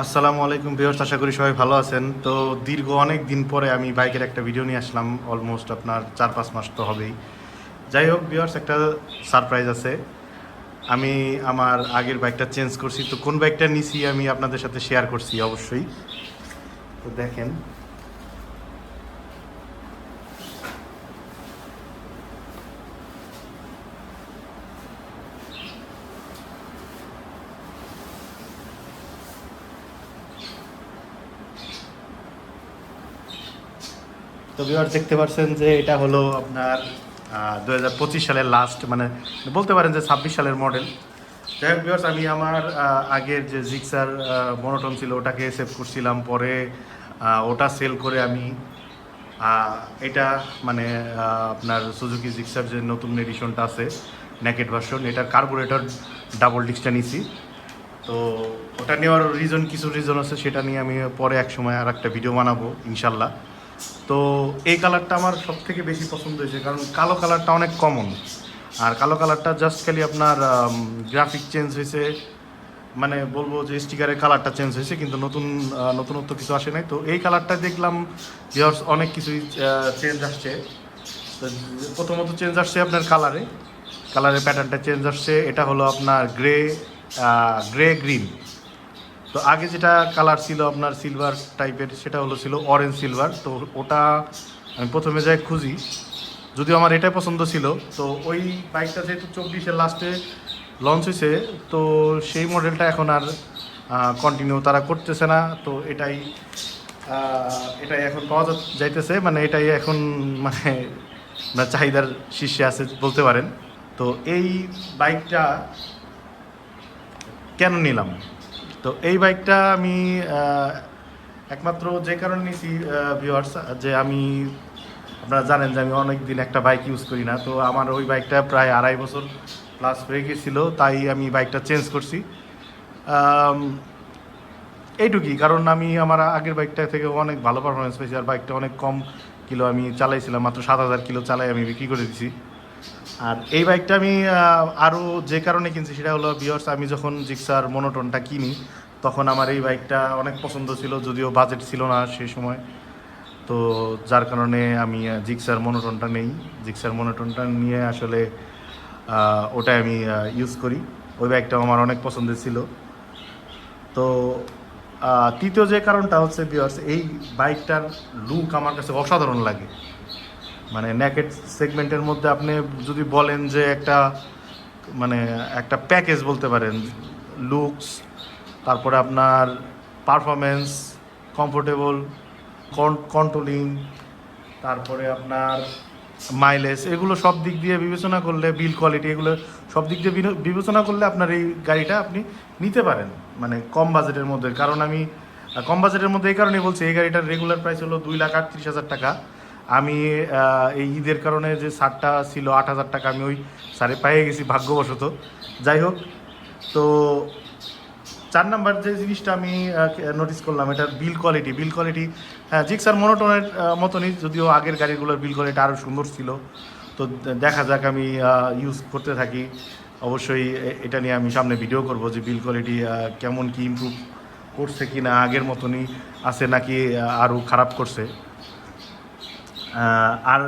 আসসালামু আলাইকুম ভিউয়ার্স, আশা করি সবাই ভালো আছেন। তো দীর্ঘ অনেক দিন পরে আমি বাইকের একটা ভিডিও নিয়ে আসলাম। অলমোস্ট আপনার 4-5 মাস তো হবেই। যাই হোক ভিউয়ার্স, একটা সারপ্রাইজ আছে। আমি আমার আগের বাইকটা চেঞ্জ করছি। তো কোন বাইকটা নিছি আমি আপনাদের সাথে শেয়ার করছি অবশ্যই। তো দেখেন, তো ভিউয়ার্স দেখতে পাচ্ছেন যে এটা হলো আপনার 2025 সালের লাস্ট, মানে বলতে পারেন যে 26 সালের মডেল। যাই হোক ভিউয়ার্স, আমি আমার আগের যে জিক্সার মনোটন ছিল ওটাকে সেভ করছিলাম। পরে ওটা সেল করে আমি আহ, এটা মানে আপনার সুজুকি জিক্সার যে নতুন এডিশনটা আছে, নেকেড ভার্সন, এটার কার্বোরেটর ডাবল ডিস্কটা নিছি। তো ওটা নেওয়ার কিছু রিজন আছে, সেটা নিয়ে আমি পরে এক সময় আর একটা ভিডিও বানাবো ইনশাল্লাহ। তো এই কালারটা আমার সব থেকে বেশি পছন্দ হয়েছে, কারণ কালো কালারটা অনেক কমন। আর কালো কালারটা জাস্ট খালি আপনার গ্রাফিক চেঞ্জ হয়েছে, মানে বলবো যে স্টিকারের কালারটা চেঞ্জ হয়েছে, কিন্তু নতুনত্ব কিছু আসে নাই। তো এই কালারটা দেখলাম ভিউয়ার্স অনেক কিছুই চেঞ্জ আসছে। তো প্রথমত চেঞ্জ আসছে আপনার কালারের প্যাটার্নটা চেঞ্জ আসছে। এটা হলো আপনার গ্রে গ্রিন। তো আগে যেটা কালার ছিল আপনার সিলভার টাইপের, সেটা ছিল অরেঞ্জ সিলভার। তো ওটা আমি প্রথমে যাই খুঁজি, যদিও আমার এটাই পছন্দ ছিল। তো ওই বাইকটা যেহেতু 24-এর লাস্টে লঞ্চ হয়েছে, তো সেই মডেলটা এখন আর কন্টিনিউ তারা করতেছে না। তো এটাই এখন পাওয়া যাইতেছে, মানে এটাই এখন মানে চাহিদার শীর্ষে আছে বলতে পারেন। তো এই বাইকটা কেন নিলাম? তো এই বাইকটা আমি একমাত্র যে কারণে নিয়েছি ভিউয়ার্স, যে আপনারা জানেন যে আমি অনেক দিন একটা বাইক ইউজ করি না। তো আমার ওই বাইকটা প্রায় 2.5 বছর প্লাস হয়ে গেছিলো, তাই আমি বাইকটা চেঞ্জ করছি। আম, এইটুকুই, কারণ আমি আমার আগের বাইকটা থেকে অনেক ভালো পারফরমেন্স পেয়েছি। আর বাইকটা অনেক কম কিলো আমি চালাইছিলাম, মাত্র 7,000 কিলো চালাই আমি বিক্রি করে দিছি। আর এই বাইকটা আমি আরও যে কারণে কিনছি সেটা হলো ভিউয়ার্স, আমি যখন জিক্সার মনোটনটা কিনি তখন আমার এই বাইকটা অনেক পছন্দ ছিল, যদিও বাজেট ছিল না সেই সময়। তো যার কারণে আমি জিক্সার মনোটনটা নেই। জিক্সার মনোটনটা নিয়ে আসলে ওটাই আমি ইউজ করি। ওই বাইকটা আমার অনেক পছন্দের ছিল। তো তৃতীয় যে কারণটা হচ্ছে ভিউয়ার্স, এই বাইকটার লুক আমার কাছে অসাধারণ লাগে। মানে নেকেড সেগমেন্টের মধ্যে আপনি যদি বলেন যে মানে একটা প্যাকেজ বলতে পারেন, লুকস, তারপরে আপনার পারফরমেন্স, কমফোর্টেবল, কন্ট্রোলিং, তারপরে আপনার মাইলেজ, এগুলো সব দিক দিয়ে বিবেচনা করলে, বিল কোয়ালিটি, এগুলো সব দিক দিয়ে বিবেচনা করলে আপনার এই গাড়িটা আপনি নিতে পারেন, মানে কম বাজেটের মধ্যে। কারণ আমি কম বাজেটের মধ্যে এই কারণেই বলছি, এই গাড়িটার রেগুলার প্রাইস হলো 2,38,000 টাকা। আমি এই ঈদের কারণে যে ছাড়টা ছিল 8,000 টাকা, আমি ওই ছাড়ে পেয়ে গেছি ভাগ্যবশত। যাই হোক, তো 4 নাম্বার যে জিনিসটা আমি নোটিস করলাম, এটার বিল কোয়ালিটি। হ্যাঁ, জিক্সার মনোটনের মতনই, যদিও আগের গাড়িগুলোর বিল কোয়ালিটি আরও সুন্দর ছিল। তো দেখা যাক, আমি ইউজ করতে থাকি। অবশ্যই এটা নিয়ে আমি সামনে ভিডিও করব যে বিল কোয়ালিটি কেমন কি ইমপ্রুভ করছে কি না, আগের মতনই আছে নাকি আরও খারাপ করছে। আর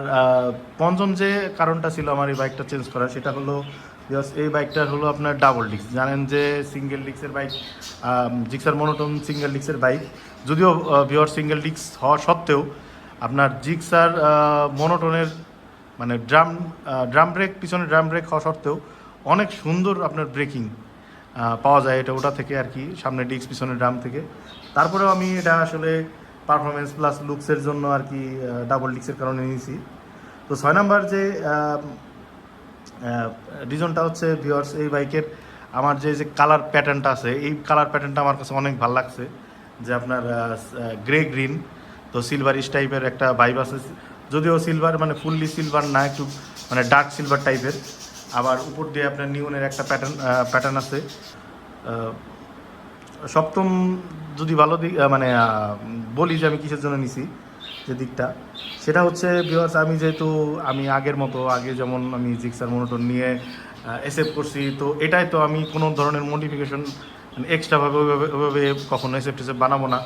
পঞ্চম যে কারণটা ছিল আমার এই বাইকটা চেঞ্জ করার, সেটা হলো এই বাইকটার হলো আপনার ডাবল ডিস্ক। জানেন যে সিঙ্গেল ডিস্কের বাইক, জিক্সার মনোটন সিঙ্গেল ডিস্কের বাইক, যদিও ভিওর সিঙ্গেল ডিস্ক হওয়া সত্ত্বেও আপনার জিক্সার মনোটনের মানে ড্রাম ব্রেক, পিছনে ড্রাম ব্রেক হওয়া সত্ত্বেও অনেক সুন্দর আপনার ব্রেকিং পাওয়া যায় ওটা থেকে আর কি, সামনে ডিস্ক পিছনে ড্রাম থেকে। তারপরেও আমি এটা আসলে পারফরমেন্স প্লাস লুকসের জন্য আর কি ডাবল ডিস্কের কারণে নিয়েছি। তো 6 নাম্বার যে রিজনটা হচ্ছে ভিউয়ার্স, এই বাইকের আমার যে কালার প্যাটার্নটা আছে, এই কালার প্যাটার্নটা আমার কাছে অনেক ভালো লাগছে। যে আপনার গ্রে গ্রিন, তো সিলভারিশ টাইপের একটা ভাইব আছে, যদিও সিলভার মানে ফুললি সিলভার না, একটু মানে ডার্ক সিলভার টাইপের। আবার উপর দিয়ে আপনার নিউনের একটা প্যাটার্ন আছে। সপ্তম যদি ভালো দিক মানে বলি যে আমি কিসের জন্য নিছি, যে দিকটা, সেটা হচ্ছে ভিউয়ার্স, আমি যেহেতু আগের মতো আগে যেমন আমি জিক্সার মনোটন নিয়ে এসএফ করছি, তো এটাই তো আমি কোনো ধরনের মডিফিকেশন এক্সট্রাভাবে ওইভাবে কখনো এসএফ টেসএফ বানাবো না।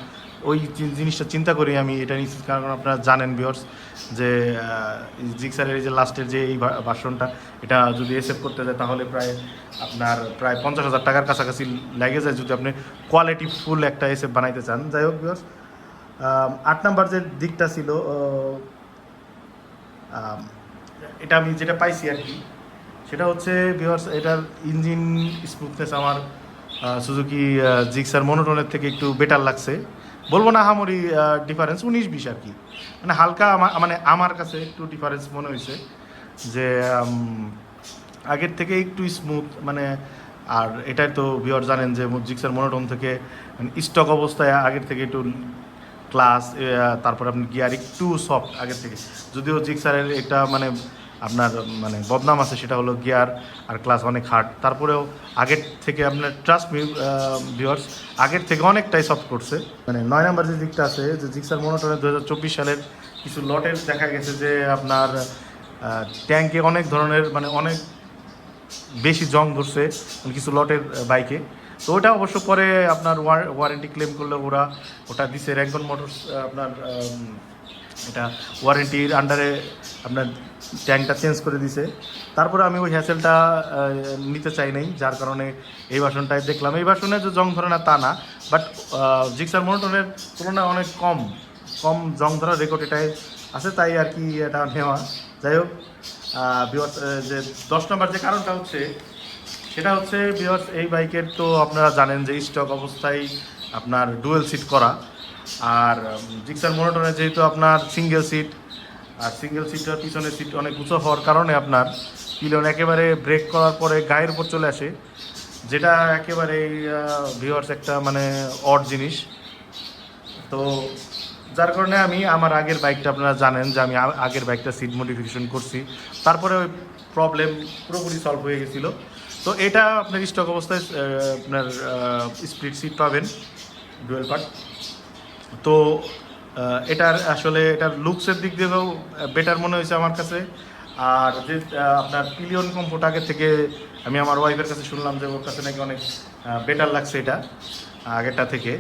ওই জিনিসটা চিন্তা করি আমি এটা নিচ্ছি, কারণ আপনারা জানেন ভিউয়ার্স যে জিক্সারের এই যে লাস্টের যে এই ভার্সনটা, এটা যদি এসএফ করতে যায় তাহলে প্রায় 50,000 টাকার কাছাকাছি লেগে যায় যদি আপনি কোয়ালিটি ফুল একটা এসএফ বানাইতে চান। যাই হোক ভিউয়ার্স, 8 নাম্বার যে দিকটা ছিল, এটা আমি যেটা পাইছি আর কি, সেটা হচ্ছে ভিউয়ার্স এটার ইঞ্জিন স্মুথনেস আমার সুজুকি জিক্সার মনোটনের থেকে একটু বেটার লাগছে। বলবো না হামরি ডিফারেন্স 19-20 আর কি, মানে হালকা মানে আমার কাছে একটু ডিফারেন্স মনে হয়েছে যে আগের থেকে একটু স্মুথ মানে। আর এটাই তো ভিউয়ার জানেন যে জিক্সার মনোটন থেকে স্টক অবস্থায় আগের থেকে একটু ক্লাস, তারপর আপনি গিয়ার একটু সফট আগের থেকে, যদিও জিক্সারের এটা মানে আপনার মানে বদনাম আছে, সেটা হলো গিয়ার আর ক্লাস অনেক হার্ড, তারপরেও আগের থেকে আপনার ট্রাস্ট মি ভিউয়ার্স আগের থেকে অনেকটাই সফট করছে। মানে 9 নাম্বার যে দিকটা আছে যে জিক্সার মনোটনে 2024 সালের কিছু লটের দেখা গেছে যে আপনার ট্যাঙ্কে অনেক ধরনের মানে অনেক বেশি জং ধরছে কিছু লটের বাইকে। তো ওটা অবশ্য পরে আপনার ওয়ারেন্টি ক্লেম করলে ওটা দিছে র্যাঙ্কন মোটরস আপনার এটা ওয়ারেন্টির আন্ডারে আপনার ট্যাঙ্কটা চেঞ্জ করে দিছে। তারপরে আমি ওই হ্যাসেলটা নিতে চাই নাই, যার কারণে এই ভার্সনটায় দেখলাম। এই ভার্সনে যে জং ধরে না তা না, বাট জিক্সার মনোটনের তুলনায় অনেক কম জং ধরার রেকর্ড এটাই আছে, তাই আর কি এটা নেওয়া। যাই হোক ভিউয়ার্স, যে 10 নম্বর যে কারণটা হচ্ছে সেটা হচ্ছে ভিউয়ার্স এই বাইকের তো আপনারা জানেন যে স্টক অবস্থায় আপনার ডুয়েল সিট করা, আর জিক্সার মনোটনে যেহেতু আপনার সিঙ্গেল সিট, আর সিঙ্গেল সিটের পিছনের সিট অনেক উঁচু হওয়ার কারণে আপনার পিলিয়ন একেবারে ব্রেক করার পরে গায়ের উপর চলে আসে, যেটা একেবারে ভিউয়ার্স একটা মানে অড জিনিস। তো যার কারণে আমি আমার আগের বাইকটা আপনারা জানেন যে আমি আগের বাইকটা সিট মডিফিকেশন করছি, তারপরে ওই প্রবলেম পুরোপুরি সলভ হয়ে গেছিলো। তো এটা আপনার স্টক অবস্থায় আপনার স্প্লিট সিট পাবেন ডুয়েল পার্ট। তো এটার লুকসের দিক দিয়েও বেটার মনে হয়েছে আমার কাছে। আর যে আপনার পিলিয়ন কমফোর্ট আগের থেকে আমি আমার ওয়াইফের কাছে শুনলাম যে ওর কাছে নাকি অনেক বেটার লাগছে এটা আগেরটা থেকে।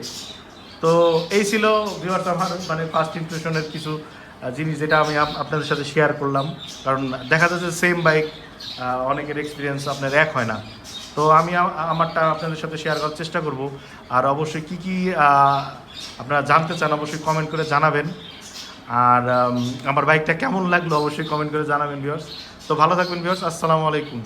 তো এই ছিল ভিউয়ার্স আমার মানে ফার্স্ট ইমপ্রেশনের কিছু জিনিস, যেটা আমি আপনাদের সাথে শেয়ার করলাম। কারণ দেখা যাচ্ছে সেম বাইক অনেকের এক্সপিরিয়েন্স আপনার এক হয় না। তো আমি আমারটা আপনাদের সাথে শেয়ার করার চেষ্টা করব। আর অবশ্যই কী আপনারা জানতে চান অবশ্যই কমেন্ট করে জানাবেন। আর আমার বাইকটা কেমন লাগলো অবশ্যই কমেন্ট করে জানাবেন ভিউয়ার্স। তো ভালো থাকবেন ভিউয়ার্স, আসসালামু আলাইকুম।